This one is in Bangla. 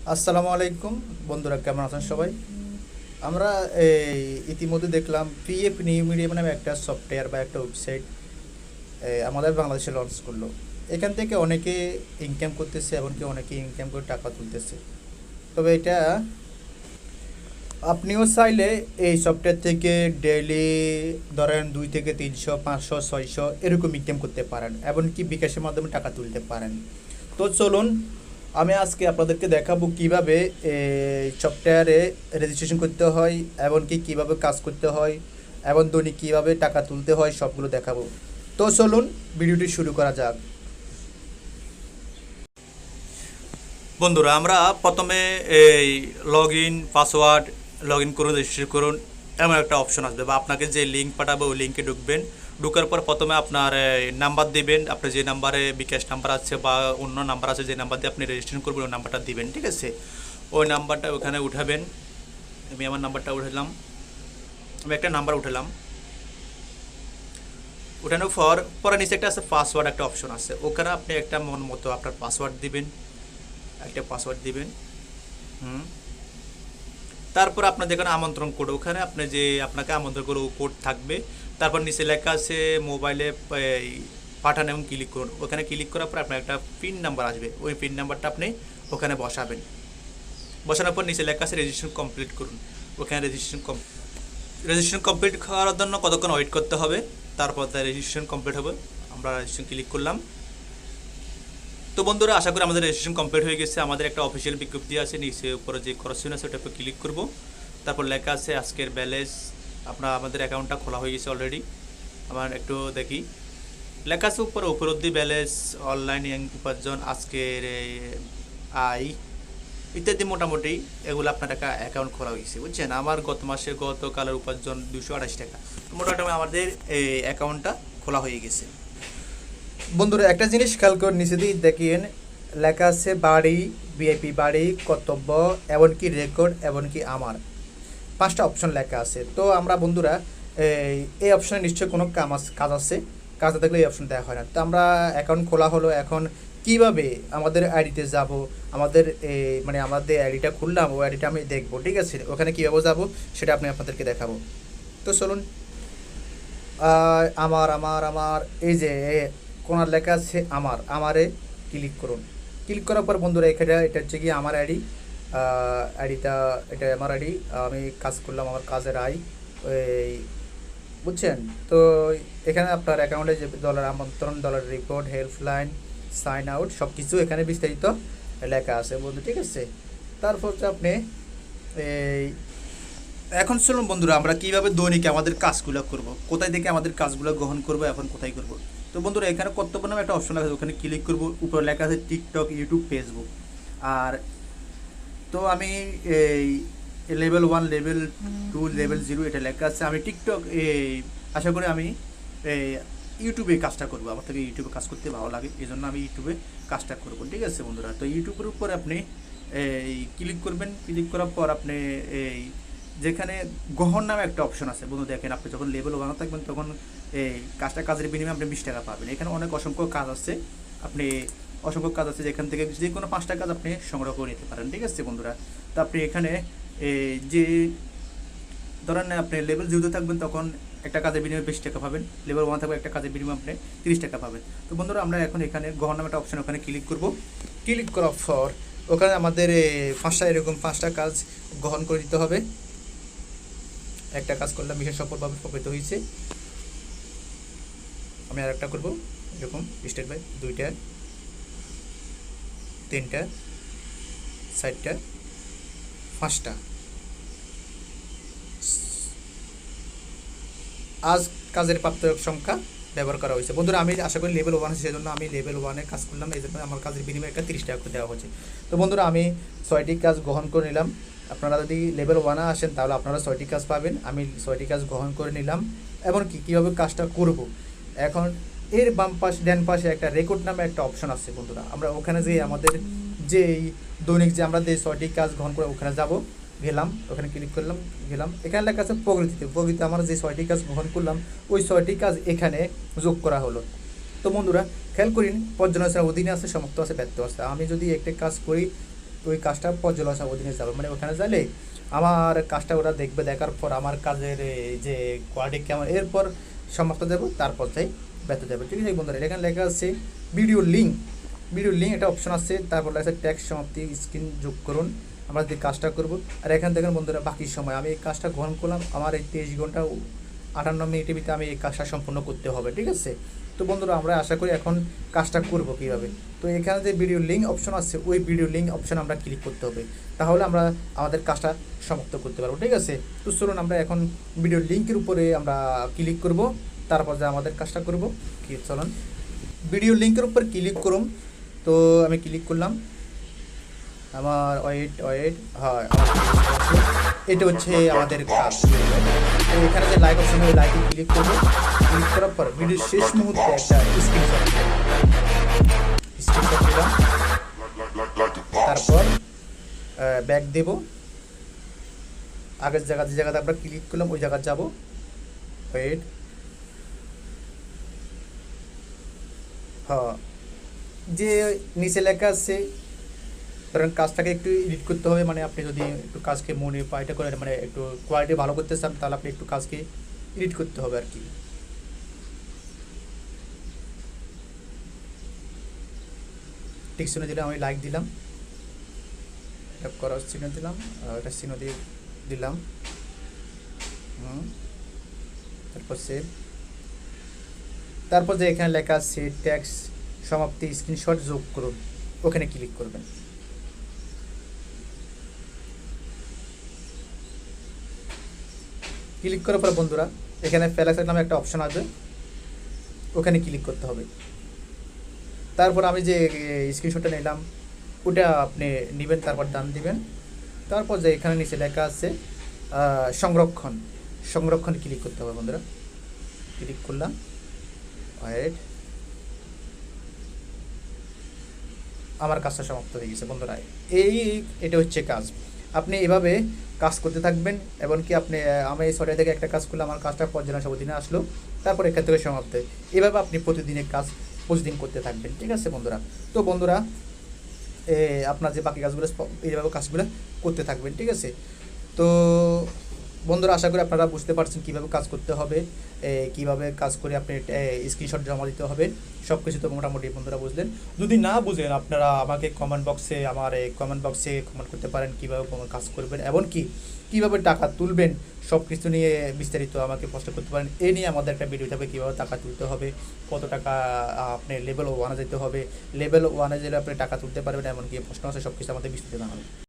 আসসালামু আলাইকুম বন্ধুরা, কেমন আছেন সবাই? আমরা এই ইতিমধ্যে দেখলাম পিএফ নিউ মিডিয়া নামে একটা সফটওয়্যার বা একটা ওয়েবসাইট আমাদের বাংলাদেশে লঞ্চ করলো। এখান থেকে অনেকে ইনকাম করতেছে, এমনকি অনেকে ইনকাম করে টাকা তুলতেছে। তবে এটা আপনিও চাইলে এই সফটওয়্যার থেকে ডেইলি ধরেন 2 থেকে 300, 500, 600 এরকম ইনকাম করতে পারেন, এমনকি বিকাশের মাধ্যমে টাকা তুলতে পারেন। তো চলুন, আমি আজকে আপনাদেরকে দেখাবো কিভাবে এই সফটওয়্যারে রেজিস্ট্রেশন করতে হয়, এমনকি কিভাবে কাজ করতে হয়, এবং দৈনিক কীভাবে টাকা তুলতে হয় সবগুলো দেখাবো। তো চলুন ভিডিওটি শুরু করা যাক। বন্ধুরা, আমরা প্রথমে এই log in password log in করুন, রেজিস্ট্রেশন করুন, এমন একটা অপশন আসবে, বা আপনাকে যে লিঙ্ক পাঠাবে ওই লিঙ্কে ঢুকবেন। ঢোকার পর প্রথমে আপনার নাম্বার দিবেন, আপনার যে নাম্বারে বিকাশ নাম্বার আছে বা অন্য নাম্বার আছে, যে নাম্বার দিয়ে আপনি রেজিস্ট্রেশন করবেন ওই নাম্বারটা দিবেন, ঠিক আছে? ওই নাম্বারটা ওখানে উঠাবেন। আমি আমার নাম্বারটা উঠালাম, আমি একটা নাম্বার উঠালাম। উঠানোর পর পরে নিচে একটা আছে পাসওয়ার্ড, একটা অপশন আছে, ওখানে আপনি একটা মন মতো আপনার পাসওয়ার্ড দিবেন, একটা পাসওয়ার্ড দিবেন। হুম। তারপর আপনার যেখানে আমন্ত্রণ কোড, ওখানে আপনি যে আপনাকে আমন্ত্রণ করে কোড থাকবে। তারপর নিচে লেখা আছে মোবাইলে পাঠান এবং ক্লিক করুন। ওখানে ক্লিক করার পর আপনার একটা পিন নাম্বার আসবে, ওই পিন নাম্বারটা আপনি ওখানে বসাবেন। বসানোর পর নিচে লেখা আছে রেজিস্ট্রেশন কমপ্লিট করুন। ওখানে রেজিস্ট্রেশন কমপ্লিট করার জন্য কতক্ষণ ওয়েট করতে হবে, তারপর তার রেজিস্ট্রেশন কমপ্লিট হবে। আমরা রেজিস্ট্রেশন ক্লিক করলাম। তো বন্ধুরা, আশা করি আমাদের রেজিস্ট্রেশন কমপ্লিট হয়ে গেছে। আমাদের একটা অফিসিয়াল বিজ্ঞপ্তি আছে, নিচে উপরে যে খরচ আছে ওটার উপর ক্লিক করব। তারপর লেখা আছে আজকের ব্যালেন্স। আমাদের অ্যাকাউন্টটা খোলা হয়ে গেছে অলরেডি। আমার একটু দেখি, লেখা আছে উপরে উপলব্ধি ব্যালেন্স, অনলাইন উপার্জন, আজকের আয় ইত্যাদি। মোটামুটি এগুলো আপনার একটা অ্যাকাউন্ট খোলা হয়েছে, বুঝছেন? আমার গতকালের উপার্জন 228 টাকা। মোটামুটি আমাদের এই অ্যাকাউন্টটা খোলা হয়ে গেছে। বন্ধুরা, একটা জিনিস খেয়াল করে নিচে দিয়ে দেখেন, লেখা আছে বাড়ি, ভিআইপি বাড়ি, কর্তব্য, এমনকি রেকর্ড, এমনকি আমার, 5টা অপশন লেখা আছে। তো আমরা বন্ধুরা এই অপশনে নিশ্চয়ই কোনো কাজ আছে, কাজ না থাকলে এই অপশন দেওয়া হয় না। তো আমরা অ্যাকাউন্ট খোলা হলো, এখন কিভাবে আমাদের আইডিতে যাব, আমাদের আমাদের আইডিটা খুললাম, ওই আইডিটা আমি দেখবো, ঠিক আছে? ওখানে কীভাবে যাব সেটা আপনাদেরকে দেখাবো। তো চলুন, আমার আমার আমার এই যে কোনার লেখা আছে আমারে ক্লিক করুন। ক্লিক করার পর বন্ধুরা, এটা হচ্ছে কি আমার আইডি। আইডিটা, এটা আমার আইডি। আমি কাজ করলাম, আমার কাজের আই ওই, বুঝছেন? তো এখানে আপনার অ্যাকাউন্টে যে ডলার আমন্ত্রণ, dollar report, helpline, sign out, সব কিছু এখানে বিস্তারিত লেখা আছে বন্ধু, ঠিক আছে? তারপর হচ্ছে আপনি এই, এখন চলুন বন্ধুরা, আমরা কীভাবে দৈনিক আমাদের কাজগুলো করব, কোথায় থেকে আমাদের কাজগুলো গ্রহণ করব, এখন কোথায় করব। তো বন্ধুরা, এখানে কর্তব্য নামে একটা অপশন আছে, ওখানে ক্লিক করব। উপরে লেখা আছে টিকটক, ইউটিউব, ফেসবুক। আর তো আমি এই লেভেল 1, লেভেল 2, লেভেল 0 এটা লেখা আছে। আমি টিকটক আশা করি আমি এই ইউটিউবে কাজটা করব। আমার থেকে ইউটিউবে কাজ করতে ভালো লাগে, এই জন্য আমি ইউটিউবে কাজটা করব, ঠিক আছে বন্ধুরা? তো ইউটিউবের উপর আপনি এই ক্লিক করবেন। ক্লিক করার পর আপনি এই যেখানে গ্রহণ নামে একটা অপশন আছে বন্ধু, দেখেন আপনি যখন লেভেল 1 থাকবেন তখন এই কাজের বিনিময়ে আপনি 20 টাকা পাবেন। এখানে অনেক অসংখ্য কাজ আছে, আপনি অসংখ্য কাজ আছে, যেখান থেকে যে কোনো 5টা কাজ আপনি সংগ্রহ করে নিতে পারেন, ঠিক আছে বন্ধুরা? তো আপনি এখানে যে ধরেন আপনি লেভেল 0 থাকবেন তখন একটা কাজের বিনিময়ে 20 টাকা পাবেন, লেভেল 1 থাকবে একটা কাজের বিনিময়ে আপনি 30 টাকা পাবেন। তো বন্ধুরা, আমরা এখন এখানে গ্রহণ নামে একটা অপশন, ওখানে ক্লিক করব। ক্লিক করার পর ওখানে আমাদের 5টা কাজ গ্রহণ করে দিতে হবে। একটা কাজ করলাম, মিশন সফলভাবে প্রকৃত হয়েছে। আমি আর একটা করবো, এরকম স্টেট বাই 2টা, 3টা, 4টা, 5টা। আজ কাজের প্রাপ্ত সংখ্যা ব্যবহার করা হয়েছে। বন্ধুরা, আমি আশা করি লেভেল 1 আছে, সেজন্য আমি লেভেল 1 কাজ করলাম, এই জন্য আমার কাজের বিনিময়ে একটা 30 টাকা দেওয়া হয়েছে। তো বন্ধুরা, আমি 6টি কাজ গ্রহণ করে নিলাম। আপনারা যদি লেভেল 1 আসেন তাহলে আপনারা 6টি কাজ পাবেন। আমি 6টি কাজ গ্রহণ করে নিলাম। এমনকি কীভাবে কাজটা করব, এখন এর বাম পাশে ডান পাশে একটা রেকর্ড নামে একটা অপশন আছে বন্ধুরা। আমরা ওখানে যেয়ে আমাদের যেই দৈনিক যে আমরা যে 6টি কাজ গ্রহণ করে ওখানে যাব, গেলাম, ওখানে ক্লিক করলাম, গেলাম। এখানে লেখা আছে প্রগতিতে আমরা যে 6টি কাজ গ্রহণ করলাম ওই 6টি কাজ এখানে যোগ করা হলো। তো বন্ধুরা, খেয়াল করিন, পর্যালোচনার অধীনে আছে, সমাপ্ত আছে, ব্যর্থ আছে। আমি যদি একটা কাজ করি ওই কাজটা পর্যালোচনা অধীনে যাবে, মানে ওখানে গেলে আমার কাজটা ওরা দেখবে, দেখার পর আমার কাজের যে কোয়ালিটি কেমন, এরপর সমাপ্ত দেবো, তারপর যাই ব্যর্থ যাবে। ঠিক আছে বন্ধুরা, এখানে লেখা আছে ভিডিও লিঙ্ক, ভিডিও লিঙ্ক একটা অপশন আছে, তারপর লেখা আছে ট্যাক্স সমাপ্তি স্ক্রিন যোগ করুন, আমরা যে কাজটা করব। আর এখান থেকে বন্ধুরা বাকি সময় আমি এই কাজটা গ্রহণ করলাম, আমার এই 23 ঘন্টা 58 মিনিটের ভিতরে আমি এই কাজটা সম্পূর্ণ করতে হবে। ঠিক আছে, তো বন্ধুরা আমরা আশা করি এখন কাজটা করব কীভাবে। তো এখানে যে ভিডিও লিঙ্ক অপশন আছে, ওই ভিডিও লিঙ্ক অপশন আমরা ক্লিক করতে হবে, তাহলে আমরা আমাদের কাজটা সমাপ্ত করতে পারবো। ঠিক আছে, তো চলুন আমরা এখন ভিডিও লিঙ্কের উপরে আমরা ক্লিক করব, তারপর যে আমাদের কাজটা করব। কি চলুন ভিডিও লিঙ্কের উপর ক্লিক করুন। তো আমি ক্লিক করলাম, আমার ওয়েট হয় এটা হচ্ছে আমাদের কাজ। তো এখানে যে লাইক অপশন, ওই লাইকে ক্লিক করবো, ক্লিক করার পর ভিডিওর শেষ মুহূর্তে একটা স্ক্রিনশট দিলাম, তারপর ব্যাক দেব, আগের জায়গা যে জায়গাতে আমরা ক্লিক করলাম ওই জায়গায় যাব। ওয়েট, হ্যাঁ, যে নিচে লেখা আছে, ধরেন কাজটাকে একটু এডিট করতে হবে, মানে আপনি যদি একটু কাজকে মনে বা এটা করে মানে একটু কোয়ালিটি ভালো করতে চান, তাহলে আপনি একটু কাজকে এডিট করতে হবে আর কি। টিক চিহ্ন দিলাম, আমি লাইক দিলাম, এটা করার চিহ্ন দিলাম, এটা চিহ্ন দিয়ে দিলাম, তারপর সেভ। তারপর যে এখানে লেখা আছে ট্যাক্স সমাপ্তি স্ক্রিনশট যোগ করুন, ওখানে ক্লিক করবেন। ক্লিক করার পর বন্ধুরা এখানে ফ্ল্যাক্স নামে একটা অপশন আসবে, ওখানে ক্লিক করতে হবে। তারপর আমি যে স্ক্রিনশটটা নিলাম ওটা আপনি নেবেন, তারপর দাম দিবেন। তারপর যে এখানে নিচে লেখা আছে সংরক্ষণ ক্লিক করতে হবে বন্ধুরা। ক্লিক করলাম, ওয়েট, আমার কাজটা সমাপ্ত হয়ে গেছে বন্ধুরা। এটা হচ্ছে কাজ, আপনি এভাবে কাজ করতে থাকবেন। এমনকি আপনি আমি এই সফটওয়্যার থেকে একটা কাজ করলে আমার কাজটা পর্যালোচনা দিনে আসলো, তারপর এখান থেকে সমাপ্ত। এভাবে আপনি প্রতিদিনের কাজ প্রতিদিন করতে থাকবেন। ঠিক আছে বন্ধুরা, তো বন্ধুরা আপনার যে বাকি কাজগুলো এইভাবে কাজগুলো করতে থাকবেন। ঠিক আছে, তো বন্ধুরা আশা করি আপনারা বুঝতে পারছেন কীভাবে কাজ করতে হবে, কীভাবে কাজ করে আপনি স্ক্রিনশট জমা দিতে হবে, সব কিছু তো মোটামুটি বন্ধুরা বুঝলেন। যদি না বুঝেন আপনারা আমাকে কমেন্ট বক্সে কমেন্ট করতে পারেন কীভাবে কাজ করবেন, এমনকি কীভাবে টাকা তুলবেন, সব কিছু নিয়ে বিস্তারিত আমাকে প্রশ্ন করতে পারেন। এই নিয়ে আমাদের একটা ভিডিও থাকবে, কীভাবে টাকা তুলতে হবে, কত টাকা আপনি লেভেল 1-এ যেতে হবে, লেভেল 1-এ গেলে আপনি টাকা তুলতে পারবেন, এমনকি প্রশ্ন আছে, সব কিছু আমাদের বিস্তারিত জানাবেন।